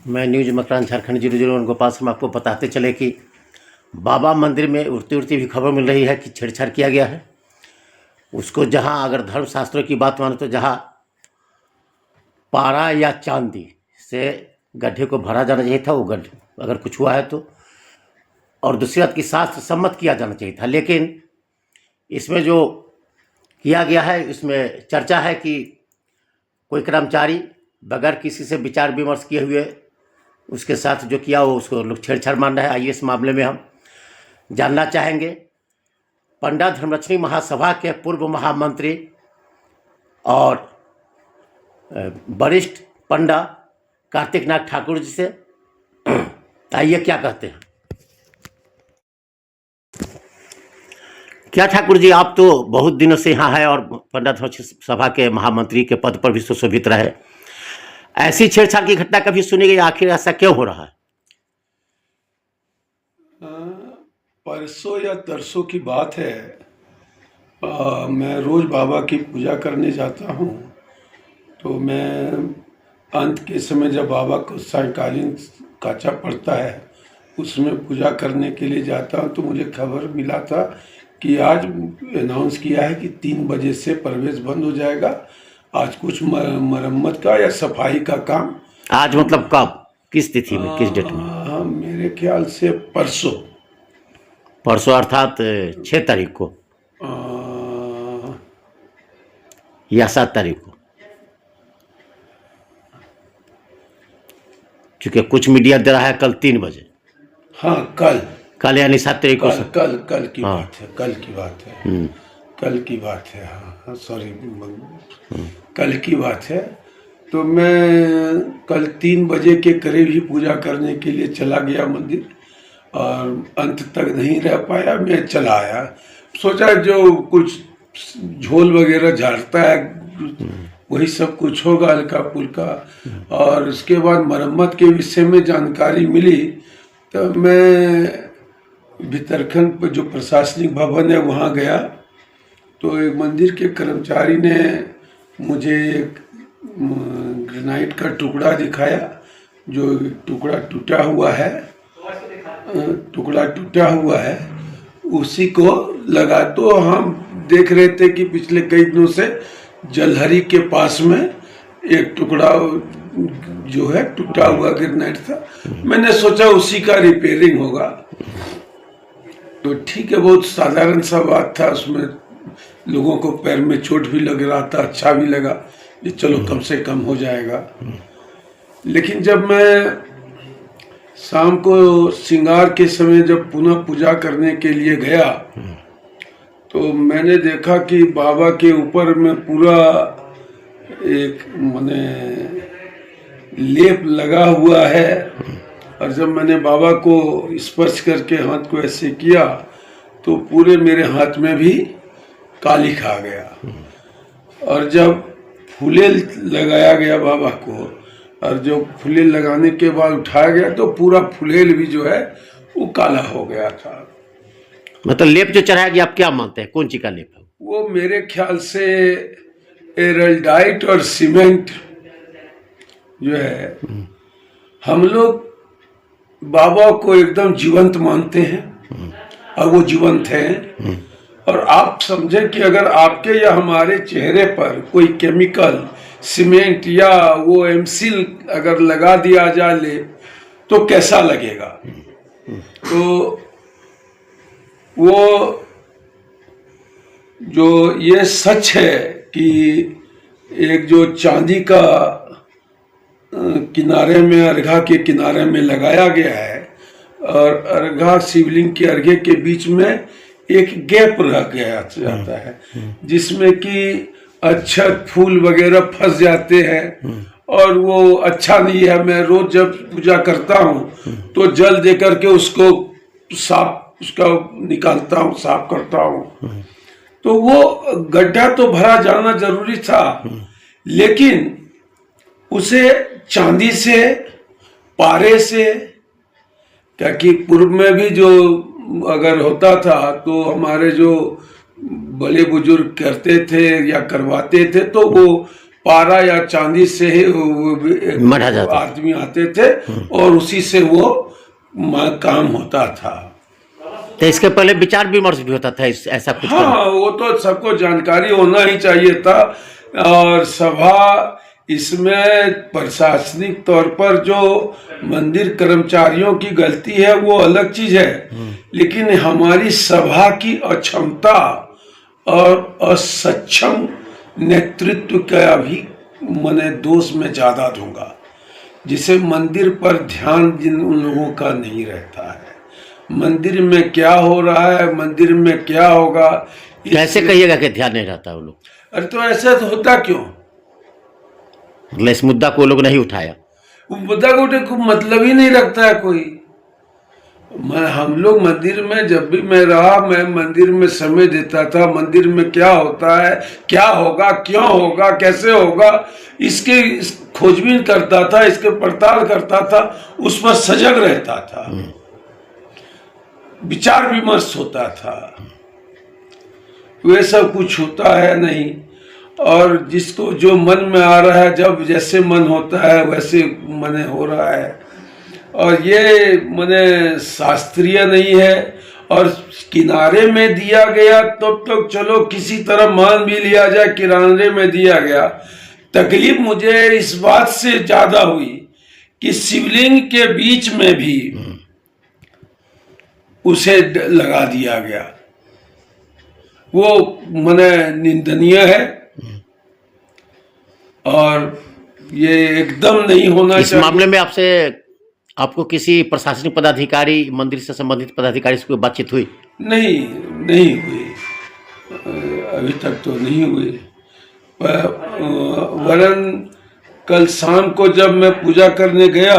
मैं न्यूज मकरान झारखंड 001 गोपाल शर्मा आपको बताते चले कि बाबा मंदिर में उड़ती उड़ती भी खबर मिल रही है कि छेड़छाड़ किया गया है। उसको जहां अगर धर्मशास्त्रों की बात मानो तो जहां पारा या चांदी से गड्ढे को भरा जाना चाहिए था, वो गड्ढे अगर कुछ हुआ है तो, और दूसरी बात की शास्त्र सम्मत किया जाना चाहिए था। लेकिन इसमें जो किया गया है, इसमें चर्चा है कि कोई कर्मचारी बगैर किसी से विचार विमर्श किए हुए उसके साथ जो किया वो उसको लोग छेड़छाड़ मान रहे हैं। आइए इस मामले में हम जानना चाहेंगे पंडा धर्मरक्षणी महासभा के पूर्व महामंत्री और वरिष्ठ पंडा कार्तिक नाथ ठाकुर जी से। आइए क्या कहते हैं। क्या ठाकुर जी, आप तो बहुत दिनों से यहाँ है और पंडा धर्मरक्षणी सभा के महामंत्री के पद पर भी सुशोभित रहे। ऐसी छेड़छाड़ की घटना कभी सुनी गई? आखिर ऐसा क्यों हो रहा है? परसों या तरसों की बात है। मैं रोज बाबा की पूजा करने जाता हूँ, तो मैं अंत के समय जब बाबा को सायंकालीन काचा पड़ता है उसमें पूजा करने के लिए जाता हूँ, तो मुझे खबर मिला था कि आज अनाउंस किया है कि 3 बजे से प्रवेश बंद हो जाएगा। आज कुछ मरम्मत का या सफाई का काम। आज मतलब कब, किस तिथि में, किस डेट में? मेरे ख्याल से परसों अर्थात 6 तारीख को या 7 तारीख को, क्योंकि कुछ मीडिया दे रहा है कल 3 बजे। हाँ, कल यानी 7 तारीख को। कल की बात है। कल की बात है। हाँ, सॉरी, कल की बात है। तो मैं कल 3 बजे के करीब ही पूजा करने के लिए चला गया मंदिर, और अंत तक नहीं रह पाया। मैं चला आया, सोचा जो कुछ झोल वगैरह झाड़ता है वही सब कुछ होगा हल्का फुल्का। और उसके बाद मरम्मत के विषय में जानकारी मिली, तो मैं भितरखंड पर जो प्रशासनिक भवन है वहाँ गया, तो एक मंदिर के कर्मचारी ने मुझे एक ग्रेनाइट का टुकड़ा दिखाया, जो टुकड़ा टूटा हुआ है, उसी को लगा। तो हम देख रहे थे कि पिछले कई दिनों से जलहरी के पास में एक टुकड़ा जो है टूटा हुआ ग्रेनाइट था। मैंने सोचा उसी का रिपेयरिंग होगा, तो ठीक है, बहुत साधारण सा बात था। उसमें लोगों को पैर में चोट भी लग रहा था, अच्छा भी लगा कि चलो कम से कम हो जाएगा। लेकिन जब मैं शाम को श्रृंगार के समय जब पुनः पूजा करने के लिए गया, तो मैंने देखा कि बाबा के ऊपर में पूरा एक लेप लगा हुआ है। और जब मैंने बाबा को स्पर्श करके हाथ को ऐसे किया, तो पूरे मेरे हाथ में भी कालिख आ गया। और जब फूले लगाया गया बाबा को, और जो फूले लगाने के बाद उठाया गया, तो पूरा फुलेल भी जो है वो काला हो गया था। मतलब लेप जो चढ़ाया गया, आप क्या मानते हैं, कौन चीज का लेप है? वो मेरे ख्याल से एरल्डाइट और सीमेंट जो है। हम लोग बाबा को एकदम जीवंत मानते हैं, और वो जीवंत हैं। और आप समझें कि अगर आपके या हमारे चेहरे पर कोई केमिकल, सीमेंट या वो एमसील अगर लगा दिया जाए तो कैसा लगेगा। तो वो जो ये सच है कि एक जो चांदी का किनारे में, अर्घा के किनारे में लगाया गया है, और अर्घा शिवलिंग के अर्घे के बीच में एक गैप रह गया जाता है, जिसमें कि अक्षत फूल वगैरह फंस जाते हैं, और वो अच्छा नहीं है। मैं रोज जब पूजा करता हूँ तो जल देकर के उसको निकालता हूँ, साफ करता हूँ। तो वो गड्ढा तो भरा जाना जरूरी था, लेकिन उसे चांदी से, पारे से, ताकि पूर्व में भी जो अगर होता था तो हमारे जो बड़े बुजुर्ग करते थे या करवाते थे, तो वो पारा या चांदी से ही मढ़ा जाता आदमी आते थे और उसी से वो काम होता था। तो इसके पहले विचार विमर्श भी होता था ऐसा कुछ करना? हाँ, वो तो सबको जानकारी होना ही चाहिए था। और सभा इसमें प्रशासनिक तौर पर जो मंदिर कर्मचारियों की गलती है वो अलग चीज है, लेकिन हमारी सभा की अक्षमता और असक्षम नेतृत्व का भी मैंने दोष में ज्यादा दूंगा, जिसे मंदिर पर ध्यान जिन उन लोगों का नहीं रहता है। मंदिर में क्या हो रहा है, मंदिर में क्या होगा, कैसे कहिएगा कि ध्यान नहीं रहता वो लोग? अरे तो ऐसा तो होता क्यों? मतलब इस मुद्दा को लोग नहीं उठाया? वो मुद्दा को उठे को मतलब ही नहीं रखता है कोई। हम लोग मंदिर में जब भी मैं रहा, मैं मंदिर में समय देता था, मंदिर में क्या होता है, क्या होगा, क्यों होगा, कैसे होगा, इसके खोजबीन करता था, इसके पड़ताल करता था, उस पर सजग रहता था, विचार विमर्श होता था। वे सब कुछ होता है नहीं, और जिसको जो मन में आ रहा है, जब जैसे मन होता है वैसे मने हो रहा है, और ये मने शास्त्रीय नहीं है। और किनारे में दिया गया तो चलो किसी तरह मान भी लिया जाए, किनारे में दिया गया। तकलीफ मुझे इस बात से ज्यादा हुई कि शिवलिंग के बीच में भी उसे लगा दिया गया, वो मने निंदनीय है और ये एकदम नहीं होना इस चाहिए। मामले में आपको किसी प्रशासनिक पदाधिकारी, मंदिर से संबंधित पदाधिकारी से कोई बातचीत हुई? नहीं हुई, अभी तक तो नहीं हुई। वरन कल शाम को जब मैं पूजा करने गया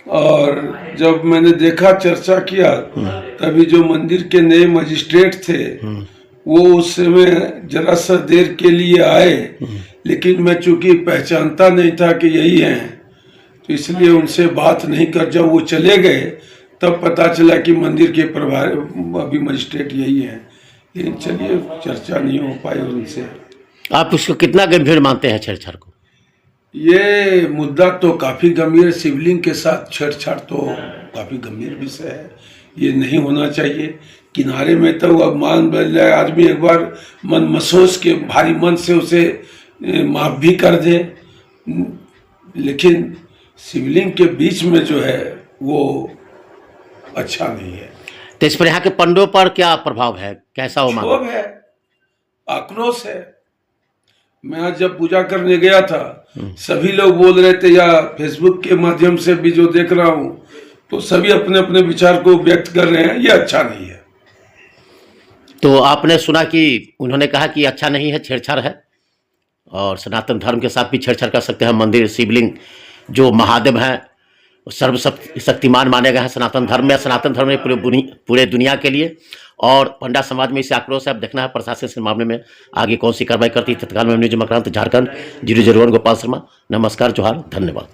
और जब मैंने देखा, चर्चा किया, तभी जो मंदिर के नए मजिस्ट्रेट थे वो उस समय जरा सा देर के लिए आए, लेकिन मैं चूंकि पहचानता नहीं था कि यही हैं, तो इसलिए उनसे बात नहीं कर, जब वो चले गए तब पता चला कि मंदिर के प्रभारी अभी मजिस्ट्रेट यही हैं। लेकिन चलिए, चर्चा नहीं हो पाई उनसे। आप उसको कितना गंभीर मानते हैं छेड़छाड़ को? ये मुद्दा तो काफी गंभीर, शिवलिंग के साथ छेड़छाड़ तो काफी गंभीर विषय है, ये नहीं होना चाहिए। किनारे में तो अब मान बन जाए आदमी, एक बार मन महसूस के भारी मन से उसे माफ भी कर दे, लेकिन शिवलिंग के बीच में जो है वो अच्छा नहीं है। तो इस पर यहाँ के पंडों पर क्या प्रभाव है, कैसा वो क्षोभ है, आक्रोश है। मैं आज जब पूजा करने गया था, सभी लोग बोल रहे थे, या फेसबुक के माध्यम से भी जो देख रहा हूँ, तो सभी अपने अपने विचार को व्यक्त कर रहे हैं, ये अच्छा नहीं है। तो आपने सुना कि उन्होंने कहा कि अच्छा नहीं है, छेड़छाड़ है, और सनातन धर्म के साथ भी छेड़छाड़ कर सकते हैं। मंदिर, शिवलिंग जो महादेव हैं, सर्वशक्तिमान माने गए हैं सनातन धर्म में, सनातन धर्म में पूरे दुनिया के लिए। और पंडा समाज में इसे आक्रोश है। अब देखना है प्रशासन इस मामले में आगे कौन सी कार्रवाई करती है। तत्काल में न्यूज मकरांत, झारखंड, 001 गोपाल शर्मा। नमस्कार, जोहार, धन्यवाद।